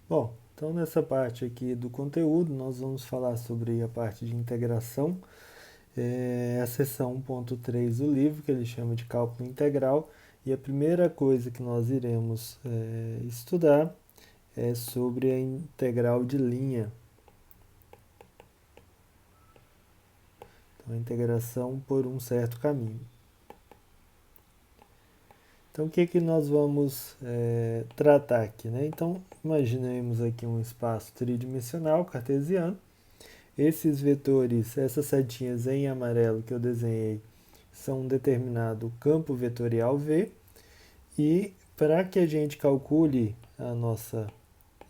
Bom, então nessa parte aqui do conteúdo, nós vamos falar sobre a parte de integração, a seção 1.3 do livro, que ele chama de cálculo integral, e a primeira coisa que nós iremos estudar é sobre a integral de linha. Então, a integração por um certo caminho. Então, o que, que nós vamos tratar aqui? Né? Então, imaginemos aqui um espaço tridimensional cartesiano. Esses vetores, essas setinhas em amarelo que eu desenhei, são um determinado campo vetorial V. E para que a gente calcule a nossa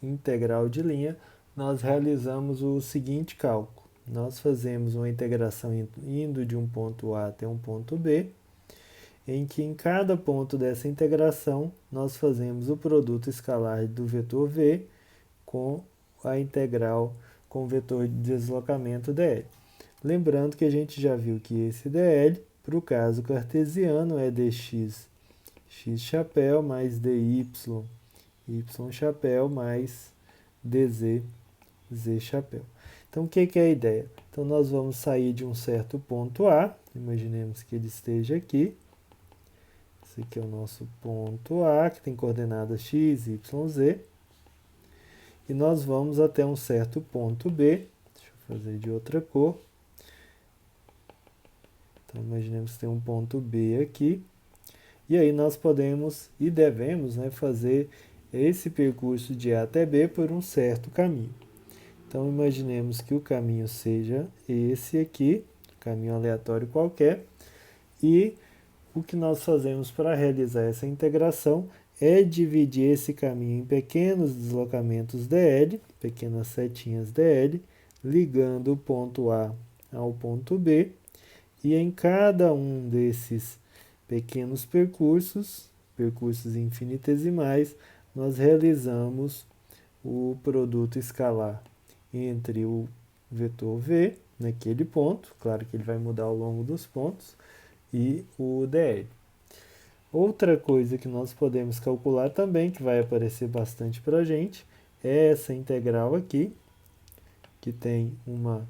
integral de linha, nós realizamos o seguinte cálculo. Nós fazemos uma integração indo de um ponto A até um ponto B, em que em cada ponto dessa integração nós fazemos o produto escalar do vetor V com a integral com o vetor de deslocamento dl. Lembrando que a gente já viu que esse dl, para o caso cartesiano, é dx x chapéu mais dy y chapéu mais dz z chapéu. Então, o que é a ideia? Então, nós vamos sair de um certo ponto A, imaginemos que ele esteja aqui. Esse aqui é o nosso ponto A, que tem coordenadas x, y, z. E nós vamos até um certo ponto B. Deixa eu fazer de outra cor. Então, imaginemos que tem um ponto B aqui. E aí nós podemos e devemos fazer esse percurso de A até B por um certo caminho. Então, imaginemos que o caminho seja esse aqui, caminho aleatório qualquer, e o que nós fazemos para realizar essa integração é dividir esse caminho em pequenos deslocamentos dl, pequenas setinhas dl, ligando o ponto A ao ponto B, e em cada um desses pequenos percursos, percursos infinitesimais, nós realizamos o produto escalar entre o vetor V, naquele ponto, claro que ele vai mudar ao longo dos pontos, e o dl. Outra coisa que nós podemos calcular também, que vai aparecer bastante para a gente, é essa integral aqui, que tem uma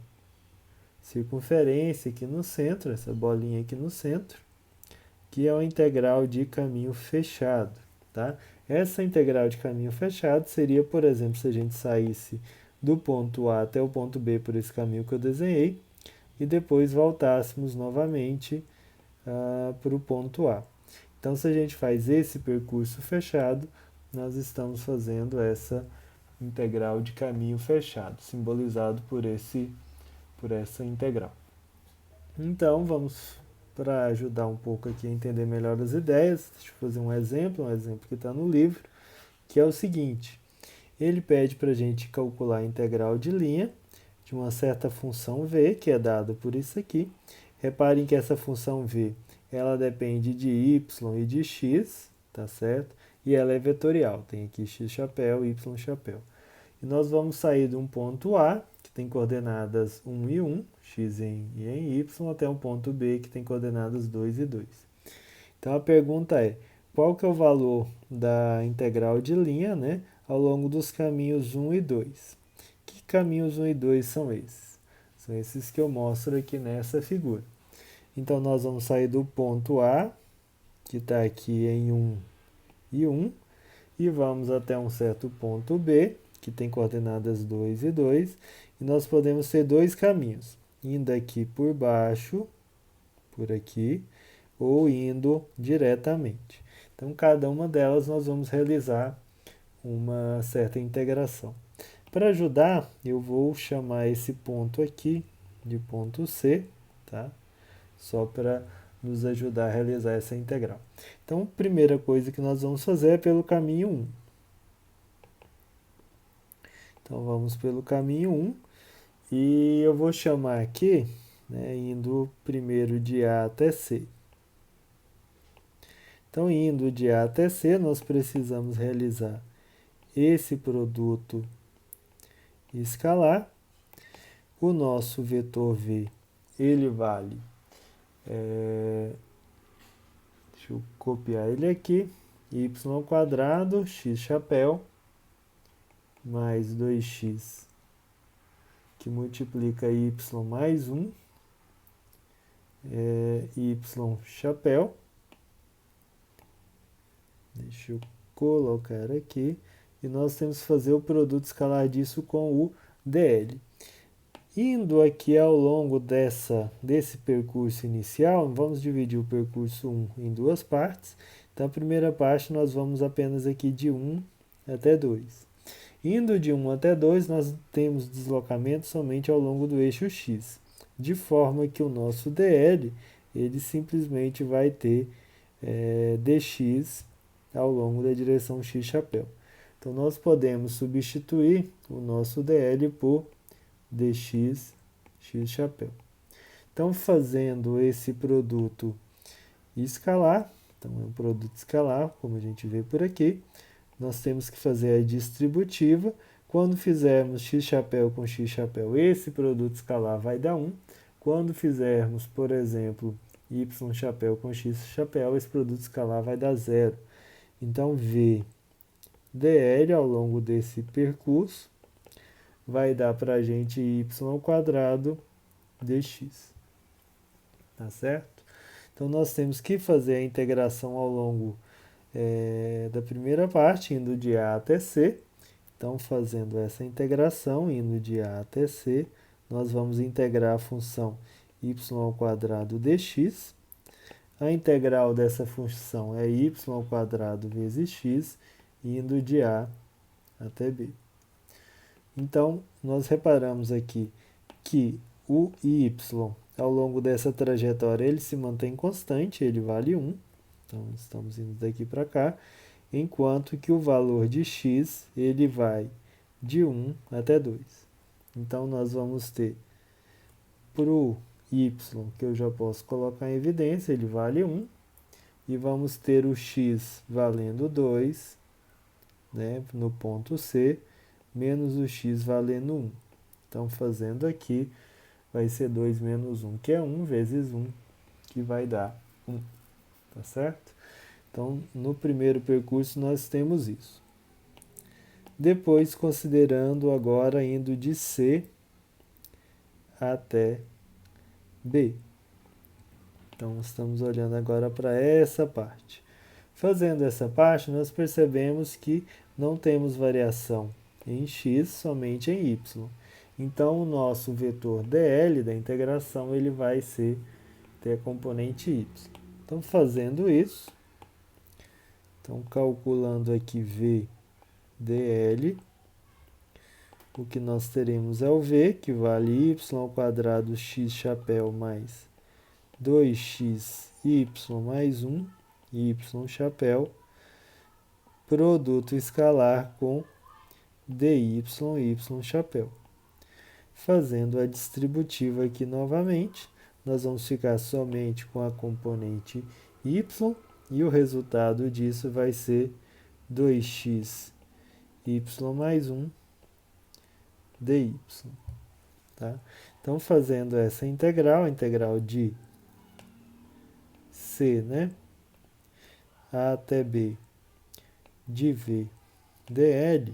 circunferência aqui no centro, essa bolinha aqui no centro, que é o integral de caminho fechado. Tá? Essa integral de caminho fechado seria, por exemplo, se a gente saísse do ponto A até o ponto B por esse caminho que eu desenhei, e depois voltássemos novamente para o ponto A. Então, se a gente faz esse percurso fechado, nós estamos fazendo essa integral de caminho fechado, simbolizado por essa integral. Então, vamos para ajudar um pouco aqui a entender melhor as ideias. Deixa eu fazer um exemplo que está no livro, que é o seguinte. Ele pede para a gente calcular a integral de linha de uma certa função v, que é dada por isso aqui. Reparem que essa função v, ela depende de y e de x, tá certo? E ela é vetorial, tem aqui x chapéu, y chapéu. E nós vamos sair de um ponto A, que tem coordenadas 1 e 1, x e em y, até um ponto B, que tem coordenadas 2 e 2. Então a pergunta é, qual que é o valor da integral de linha, né, ao longo dos caminhos 1 e 2? Que caminhos 1 e 2 são esses? São esses que eu mostro aqui nessa figura. Então nós vamos sair do ponto A, que está aqui em 1 e 1, e vamos até um certo ponto B, que tem coordenadas 2 e 2, e nós podemos ter dois caminhos, indo aqui por baixo, por aqui, ou indo diretamente. Então, cada uma delas nós vamos realizar uma certa integração. Para ajudar, eu vou chamar esse ponto aqui de ponto C, tá? Só para nos ajudar a realizar essa integral. Então, a primeira coisa que nós vamos fazer é pelo caminho 1. Então, vamos pelo caminho 1 e eu vou chamar aqui, indo primeiro de A até C. Então, indo de A até C, nós precisamos realizar esse produto escalar. O nosso vetor V, ele vale, deixa eu copiar ele aqui, y² x chapéu mais 2x, que multiplica y mais 1, y chapéu. Deixa eu colocar aqui. E nós temos que fazer o produto escalar disso com o dl. Indo aqui ao longo desse percurso inicial, vamos dividir o percurso 1 em duas partes. Então, a primeira parte nós vamos apenas aqui de 1 até 2. Indo de 1 até 2, nós temos deslocamento somente ao longo do eixo x, de forma que o nosso dl, ele simplesmente vai ter dx ao longo da direção x chapéu. Então, nós podemos substituir o nosso dl por dx x chapéu. Então, fazendo esse produto escalar, então é um produto escalar, como a gente vê por aqui, nós temos que fazer a distributiva. Quando fizermos x chapéu com x chapéu, esse produto escalar vai dar 1. Quando fizermos, por exemplo, y chapéu com x chapéu, esse produto escalar vai dar 0. Então, v dl ao longo desse percurso vai dar para a gente y ao quadrado dx. Tá certo? Então, nós temos que fazer a integração ao longo da primeira parte, indo de A até C. Então, fazendo essa integração, indo de A até C, nós vamos integrar a função y ao quadrado dx. A integral dessa função é y ao quadrado vezes x, indo de A até B. Então, nós reparamos aqui que o y, ao longo dessa trajetória, ele se mantém constante, ele vale 1. Então, estamos indo daqui para cá, enquanto que o valor de x, ele vai de 1 até 2. Então, nós vamos ter para o y, que eu já posso colocar em evidência, ele vale 1, e vamos ter o x valendo 2, né, no ponto C, menos o x valendo 1. Então, fazendo aqui, vai ser 2 menos 1, que é 1, vezes 1, que vai dar 1. Tá certo? Então, no primeiro percurso, nós temos isso. Depois, considerando agora indo de C até B. Então, estamos olhando agora para essa parte. Fazendo essa parte, nós percebemos que não temos variação em x, somente em y. Então, o nosso vetor dl da integração, ele vai ter a componente y. Então, fazendo isso, então calculando aqui v dl, o que nós teremos é o v, que vale y ao quadrado x chapéu mais 2x y mais 1, y chapéu, produto escalar com dy y chapéu. Fazendo a distributiva aqui novamente, nós vamos ficar somente com a componente y, e o resultado disso vai ser 2x y mais 1 dy. Tá? Então, fazendo essa integral, a integral de C, né, A até B de v dl,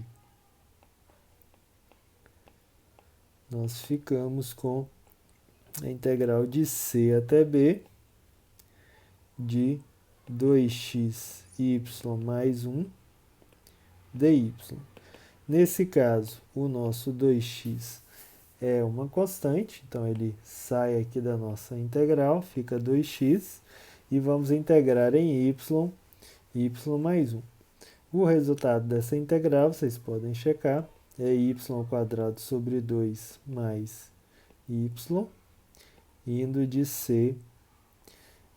nós ficamos com a integral de C até B de 2x y mais 1 dy. Nesse caso, o nosso 2x é uma constante, então ele sai aqui da nossa integral, fica 2x, e vamos integrar em y mais 1. O resultado dessa integral, vocês podem checar, é y ao quadrado sobre 2 mais y, indo de C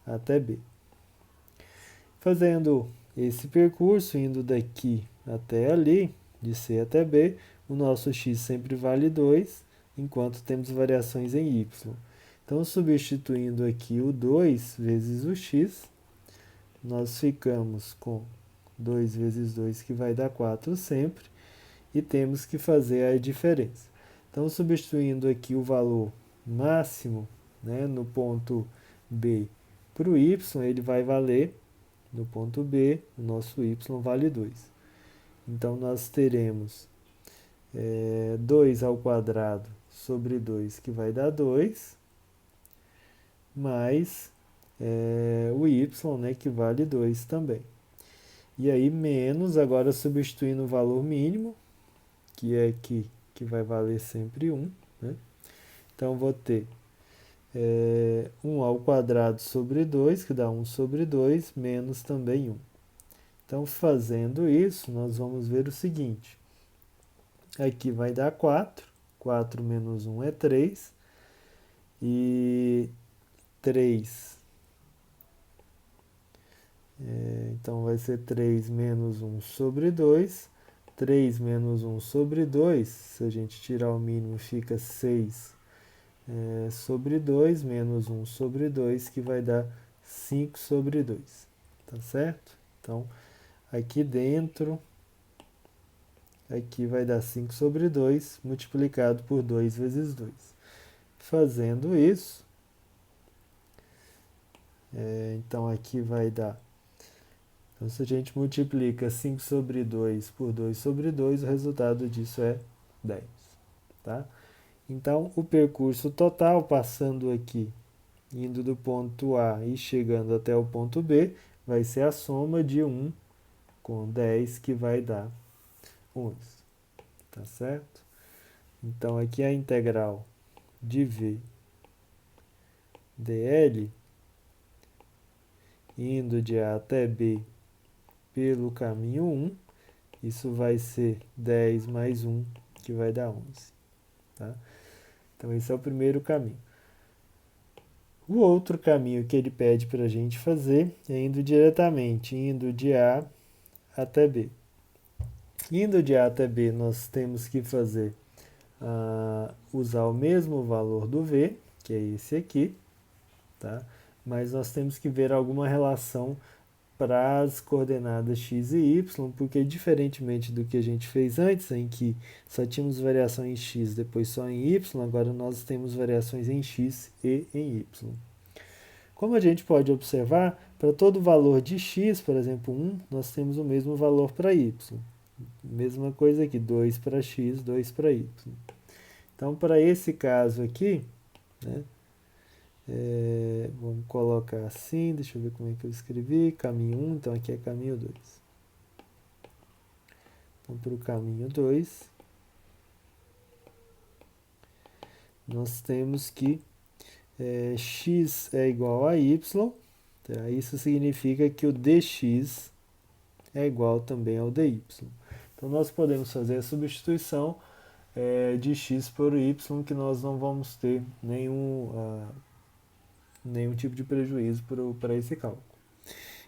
até B. Fazendo esse percurso, indo daqui até ali, de C até B, o nosso x sempre vale 2, enquanto temos variações em y. Então, substituindo aqui o 2 vezes o x, nós ficamos com 2 vezes 2, que vai dar 4 sempre, e temos que fazer a diferença. Então, substituindo aqui o valor máximo, né, no ponto B para o y, ele vai valer, no ponto B, o nosso y vale 2. Então, nós teremos 2 ao quadrado sobre 2, que vai dar 2, mais o y, né, que vale 2 também. E aí, menos, agora substituindo o valor mínimo, que é aqui, que vai valer sempre 1, né? Então, vou ter 1 ao quadrado sobre 2, que dá 1 sobre 2, menos também 1. Então, fazendo isso, nós vamos ver o seguinte. Aqui vai dar 4. 4 menos 1 é 3. E 3. Então, vai ser 3 menos 1 sobre 2. 3 menos 1 sobre 2, se a gente tirar o mínimo, fica 6 sobre 2, menos 1 sobre 2, que vai dar 5 sobre 2. Tá certo? Então, aqui dentro, aqui vai dar 5 sobre 2, multiplicado por 2 vezes 2. Fazendo isso, então aqui vai dar... Então, se a gente multiplica 5 sobre 2 por 2 sobre 2, o resultado disso é 10. Tá? Então, o percurso total, passando aqui, indo do ponto A e chegando até o ponto B, vai ser a soma de 1 com 10, que vai dar 11. Tá certo? Então, aqui a integral de V dl, indo de A até B pelo caminho 1, isso vai ser 10 mais 1, que vai dar 11. Tá? Então, esse é o primeiro caminho. O outro caminho que ele pede para a gente fazer é indo diretamente, indo de A até B. Indo de A até B, nós temos que fazer, usar o mesmo valor do V, que é esse aqui, tá? Mas nós temos que ver alguma relação para as coordenadas x e y, porque diferentemente do que a gente fez antes, em que só tínhamos variação em x, depois só em y, agora nós temos variações em x e em y. Como a gente pode observar, para todo valor de x, por exemplo, 1, nós temos o mesmo valor para y. Mesma coisa aqui, 2 para x, 2 para y. Então, para esse caso aqui, né, vamos colocar assim, deixa eu ver como é que eu escrevi, caminho 1, então aqui é caminho 2. Então, para o caminho 2, nós temos que x é igual a y, tá? Isso significa que o dx é igual também ao dy. Então, nós podemos fazer a substituição de x por y, que nós não vamos ter nenhum tipo de prejuízo para esse cálculo.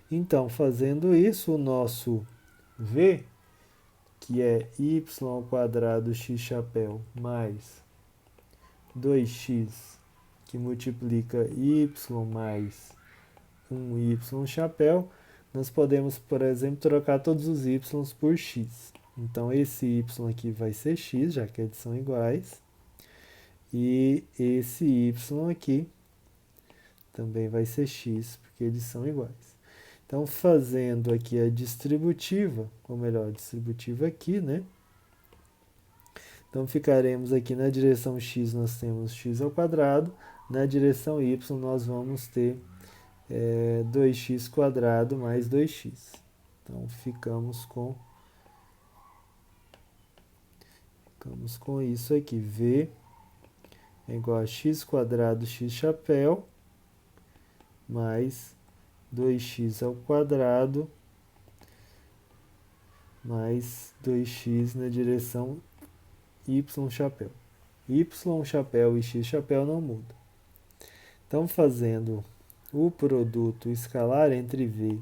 Então, fazendo isso, o nosso v, que é y ao quadrado x chapéu mais 2x, que multiplica y mais 1y chapéu, nós podemos, por exemplo, trocar todos os y por x. Então, esse y aqui vai ser x, já que eles são iguais. E esse y aqui também vai ser x, porque eles são iguais. Então, fazendo aqui a distributiva, ou melhor, a distributiva aqui, né? Então, ficaremos aqui na direção x, nós temos x ao quadrado. Na direção y, nós vamos ter 2x quadrado mais 2x. Então, ficamos com isso aqui. V é igual a x quadrado x chapéu mais 2x ao quadrado mais 2x na direção y chapéu. Y chapéu e x chapéu não mudam. Então, fazendo o produto escalar entre V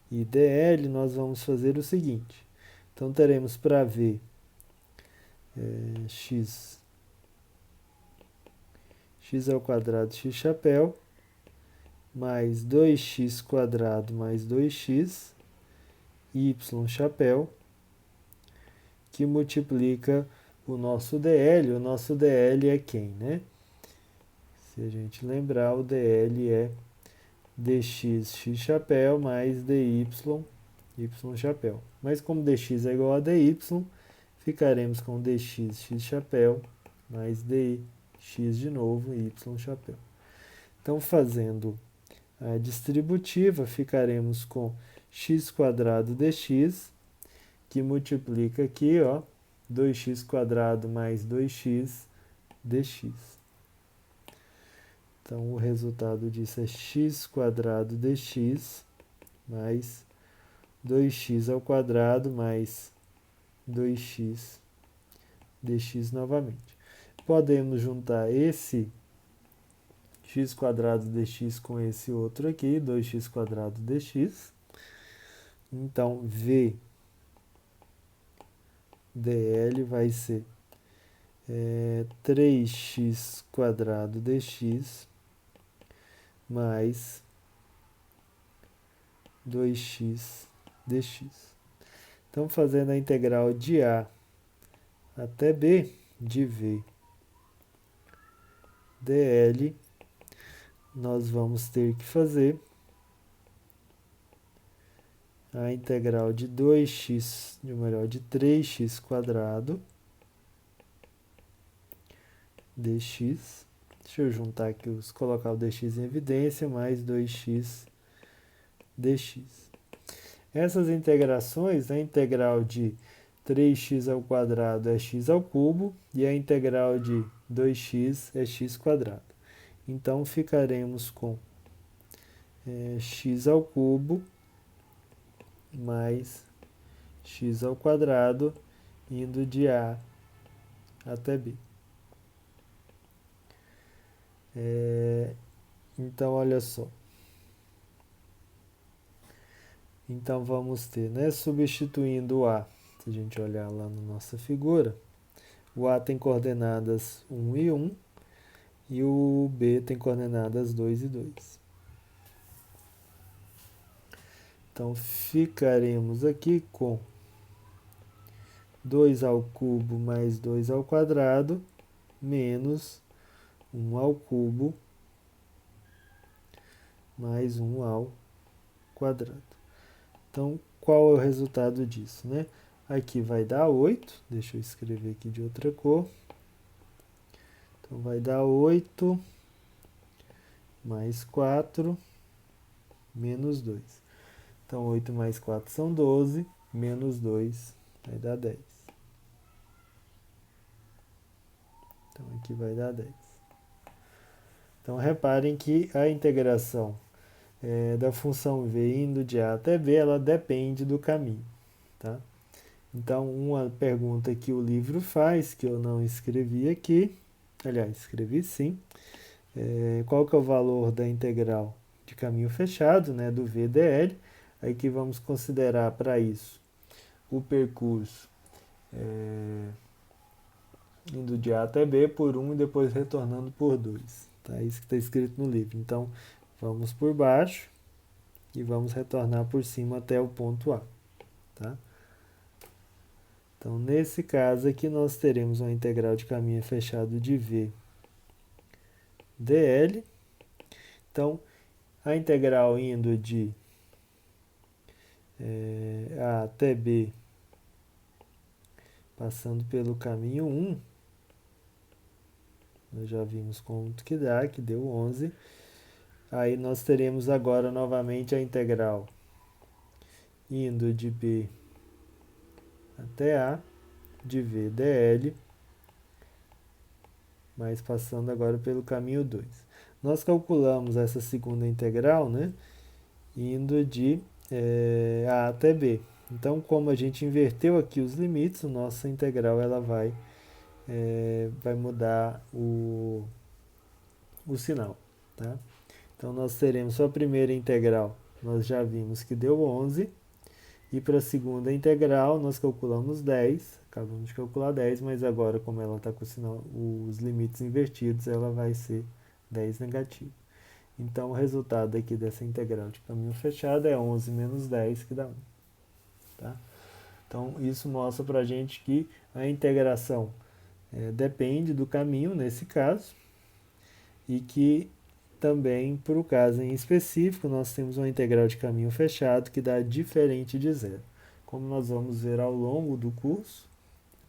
e dl, nós vamos fazer o seguinte. Então, teremos para V x ao quadrado x chapéu mais 2x quadrado mais 2x y chapéu, que multiplica o nosso dl. O nosso dl é quem, né? Se a gente lembrar, o dl é dx x chapéu mais dy y chapéu. Mas como dx é igual a dy, ficaremos com dx, x chapéu, mais dy, x de novo, y chapéu. Então, fazendo a distributiva, ficaremos com x² dx, que multiplica aqui, ó, 2x² mais 2x dx. Então, o resultado disso é x² dx mais 2x² mais 2x dx novamente. Podemos juntar esse x² dx com esse outro aqui, 2x² dx. Então, v dl vai ser 3x² dx mais 2x dx. Então, fazendo a integral de a até b de v dl, nós vamos ter que fazer a integral de 2x, de 3x² dx. Deixa eu juntar aqui, colocar o dx em evidência, mais 2x dx. Essas integrações, a integral de 3x² é x² e a integral de 2x é x². Então, ficaremos com x³ mais x² indo de a até b. Então, olha só. Então, vamos ter, né, substituindo o a, se a gente olhar lá na nossa figura, o a tem coordenadas 1 e 1, e o b tem coordenadas 2 e 2. Então, ficaremos aqui com 2² mais 2² menos 1³ mais 1². Então, qual é o resultado disso, né? Aqui vai dar 8, deixa eu escrever aqui de outra cor. Então, vai dar 8 mais 4 menos 2. Então, 8 mais 4 são 12, menos 2 vai dar 10. Então, aqui vai dar 10. Então, reparem que a integração da função v indo de a até b, ela depende do caminho, tá? Então, uma pergunta que o livro faz, que eu não escrevi aqui, aliás, escrevi sim, qual que é o valor da integral de caminho fechado, né, do v dl? Aí que vamos considerar para isso o percurso indo de a até b por 1 e depois retornando por 2. Tá? Isso que está escrito no livro. Então, vamos por baixo e vamos retornar por cima até o ponto A. Tá? Então, nesse caso aqui, nós teremos uma integral de caminho fechado de v dl. Então, a integral indo de a até b, passando pelo caminho 1, nós já vimos quanto que dá, que deu 11. Aí nós teremos agora novamente a integral indo de b até a, de v dl, mas passando agora pelo caminho 2. Nós calculamos essa segunda integral, né, indo de a até b. Então, como a gente inverteu aqui os limites, a nossa integral ela vai mudar o sinal. Tá? Então, nós teremos a primeira integral, nós já vimos que deu 11, e para a segunda integral nós calculamos 10, acabamos de calcular 10, mas agora, como ela está com o sinal, os limites invertidos, ela vai ser 10 negativo. Então, o resultado aqui dessa integral de caminho fechado é 11 menos 10, que dá 1. Tá? Então, isso mostra para a gente que a integração depende do caminho, nesse caso, e que também, para o caso em específico, nós temos uma integral de caminho fechado que dá diferente de zero. Como nós vamos ver ao longo do curso,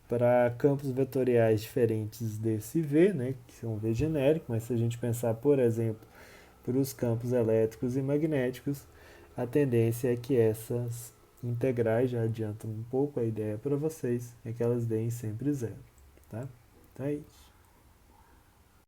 para campos vetoriais diferentes desse V, né, que é um V genérico, mas se a gente pensar, por exemplo, para os campos elétricos e magnéticos, a tendência é que essas integrais, já adiantam um pouco a ideia para vocês, é que elas deem sempre zero. Tá? Então é isso.